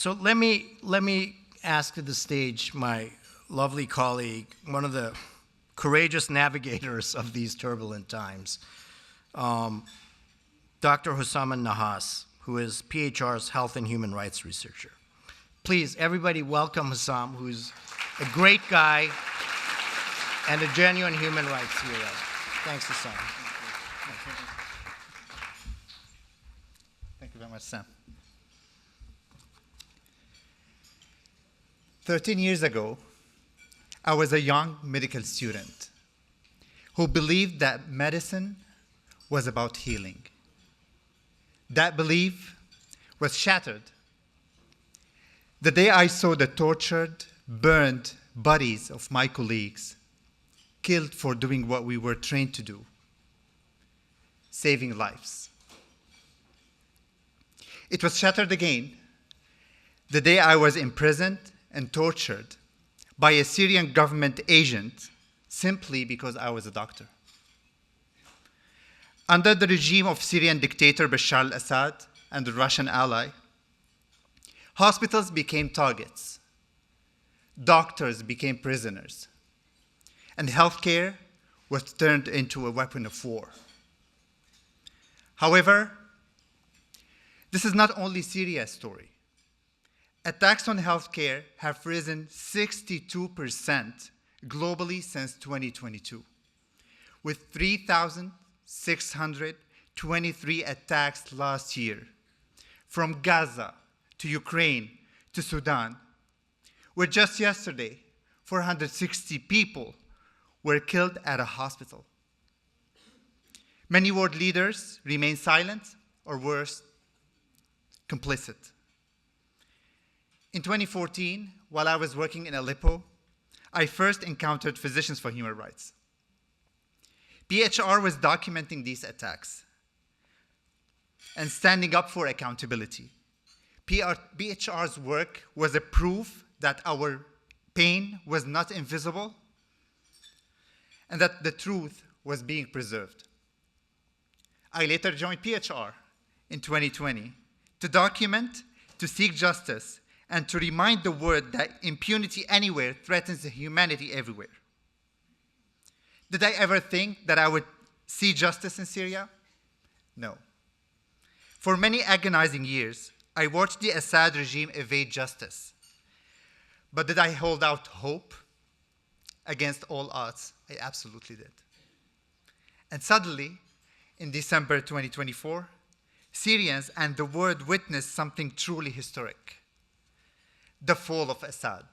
So let me ask to the stage my lovely colleague, one of the courageous navigators of these turbulent times, Dr. Houssam Nahhas, who is PHR's Health and Human Rights Researcher. Please, everybody welcome Houssam, who's a great guy and a genuine human rights hero. Thanks, Houssam. Thank you very much, Sam. 13 years ago, I was a young medical student who believed that medicine was about healing. That belief was shattered the day I saw the tortured, burned bodies of my colleagues killed for doing what we were trained to do, saving lives. It was shattered again the day I was imprisoned and tortured by a Syrian government agent simply because I was a doctor. Under the regime of Syrian dictator Bashar al-Assad and the Russian ally, hospitals became targets, doctors became prisoners, and healthcare was turned into a weapon of war. However, this is not only Syria's story. Attacks on healthcare have risen 62% globally since 2022, with 3,623 attacks last year, from Gaza to Ukraine to Sudan, where just yesterday, 460 people were killed at a hospital. Many world leaders remain silent, or worse, complicit. In 2014, while I was working in Aleppo, I first encountered Physicians for Human Rights. PHR was documenting these attacks and standing up for accountability. PHR's work was a proof that our pain was not invisible and that the truth was being preserved. I later joined PHR in 2020 to document, to seek justice, and to remind the world that impunity anywhere threatens humanity everywhere. Did I ever think that I would see justice in Syria? No. For many agonizing years, I watched the Assad regime evade justice. But did I hold out hope? Against all odds, I absolutely did. And suddenly, in December 2024, Syrians and the world witnessed something truly historic: the fall of Assad.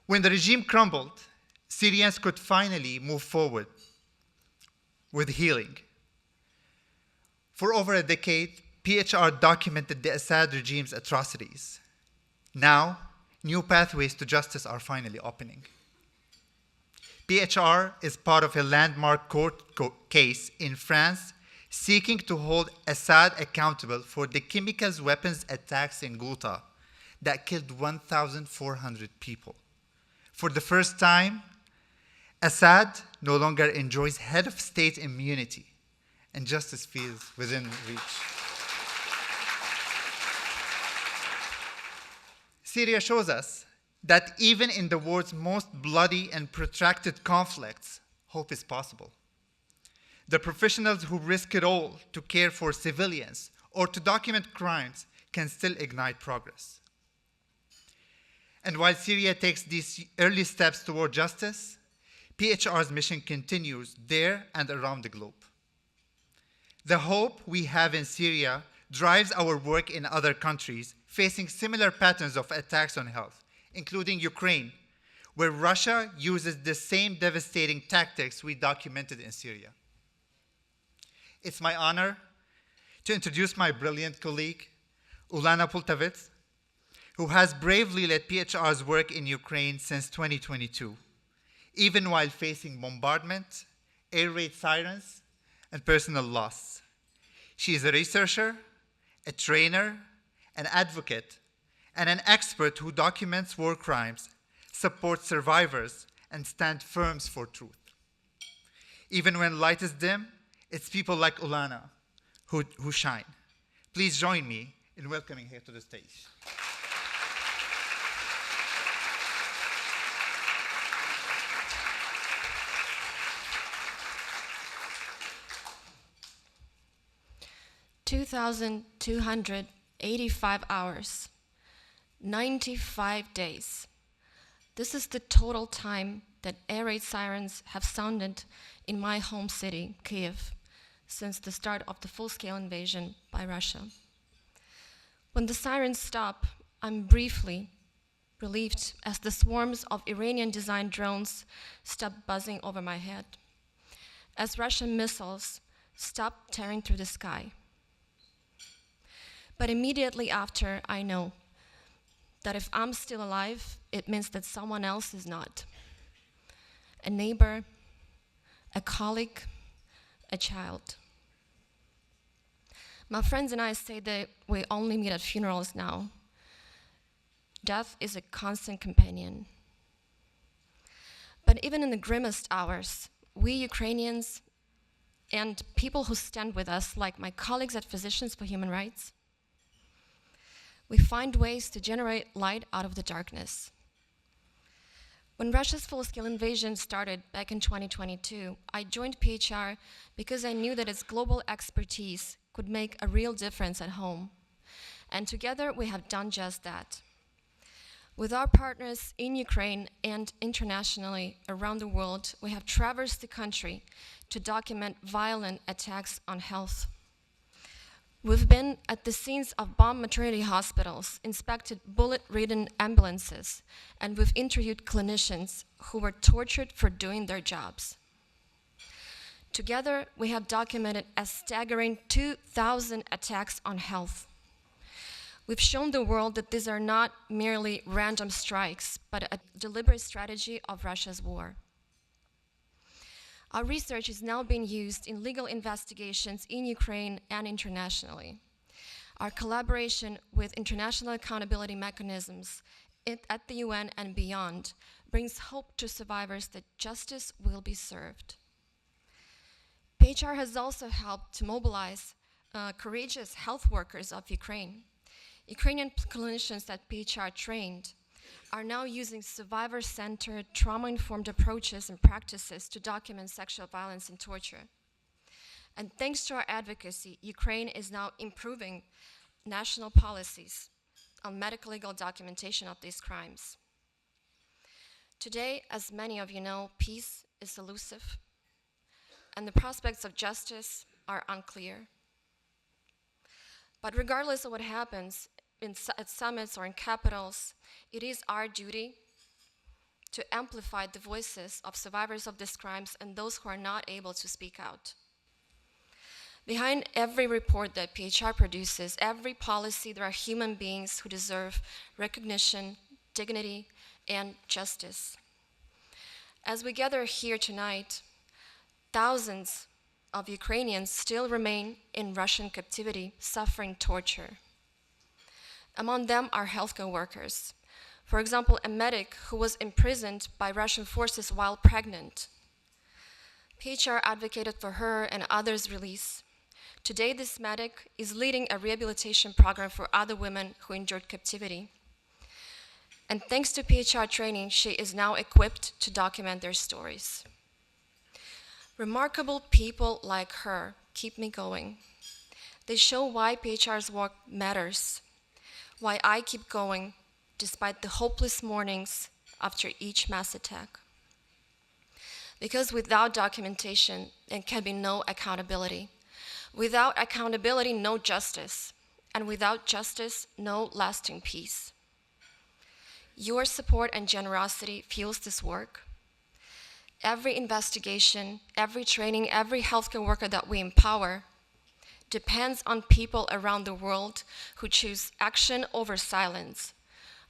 When the regime crumbled, Syrians could finally move forward with healing. For over a decade, PHR documented the Assad regime's atrocities. Now, new pathways to justice are finally opening. PHR is part of a landmark court case in France seeking to hold Assad accountable for the chemical weapons attacks in Ghouta that killed 1,400 people. For the first time, Assad no longer enjoys head of state immunity, and justice feels within reach. Syria shows us that even in the world's most bloody and protracted conflicts, hope is possible. The professionals who risk it all to care for civilians or to document crimes can still ignite progress. And while Syria takes these early steps toward justice, PHR's mission continues there and around the globe. The hope we have in Syria drives our work in other countries facing similar patterns of attacks on health, including Ukraine, where Russia uses the same devastating tactics we documented in Syria. It's my honor to introduce my brilliant colleague, Uliana Poltavets, who has bravely led PHR's work in Ukraine since 2022, even while facing bombardment, air raid sirens, and personal loss. She is a researcher, a trainer, an advocate, and an expert who documents war crimes, supports survivors, and stands firm for truth. Even when light is dim, it's people like Uliana who shine. Please join me in welcoming her to the stage. 2,285 hours, 95 days. This is the total time that air raid sirens have sounded in my home city, Kyiv, since the start of the full-scale invasion by Russia. When the sirens stop, I'm briefly relieved as the swarms of Iranian-designed drones stop buzzing over my head, as Russian missiles stop tearing through the sky. But immediately after, I know that if I'm still alive, it means that someone else is not. A neighbor, a colleague, a child. My friends and I say that we only meet at funerals now. Death is a constant companion. But even in the grimmest hours, we Ukrainians and people who stand with us, like my colleagues at Physicians for Human Rights, we find ways to generate light out of the darkness. When Russia's full-scale invasion started back in 2022, I joined PHR because I knew that its global expertise could make a real difference at home. And together we have done just that. With our partners in Ukraine and internationally around the world, we have traversed the country to document violent attacks on health. We've been at the scenes of bombed maternity hospitals, inspected bullet-ridden ambulances, and we've interviewed clinicians who were tortured for doing their jobs. Together, we have documented a staggering 2,000 attacks on health. We've shown the world that these are not merely random strikes, but a deliberate strategy of Russia's war. Our research is now being used in legal investigations in Ukraine and internationally. Our collaboration with international accountability mechanisms at the UN and beyond brings hope to survivors that justice will be served. PHR has also helped to mobilize courageous health workers of Ukraine. Ukrainian clinicians that PHR trained are now using survivor-centered, trauma-informed approaches and practices to document sexual violence and torture. And thanks to our advocacy, Ukraine is now improving national policies on medical legal documentation of these crimes. Today, as many of you know, peace is elusive, and the prospects of justice are unclear. But regardless of what happens at summits or in capitals, it is our duty to amplify the voices of survivors of these crimes and those who are not able to speak out. Behind every report that PHR produces, every policy, there are human beings who deserve recognition, dignity, and justice. As we gather here tonight, thousands of Ukrainians still remain in Russian captivity, suffering torture. Among them are healthcare workers. For example, a medic who was imprisoned by Russian forces while pregnant. PHR advocated for her and others' release. Today, this medic is leading a rehabilitation program for other women who endured captivity. And thanks to PHR training, she is now equipped to document their stories. Remarkable people like her keep me going. They show why PHR's work matters, why I keep going despite the hopeless mornings after each mass attack. Because without documentation, there can be no accountability. Without accountability, no justice. And without justice, no lasting peace. Your support and generosity fuels this work. Every investigation, every training, every healthcare worker that we empower depends on people around the world who choose action over silence,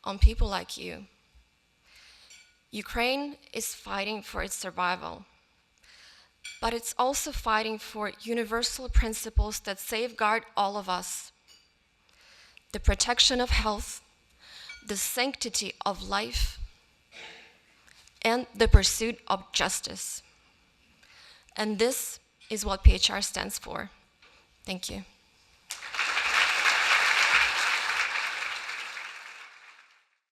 on people like you. Ukraine is fighting for its survival, but it's also fighting for universal principles that safeguard all of us: the protection of health, the sanctity of life, and the pursuit of justice. And this is what PHR stands for. Thank you.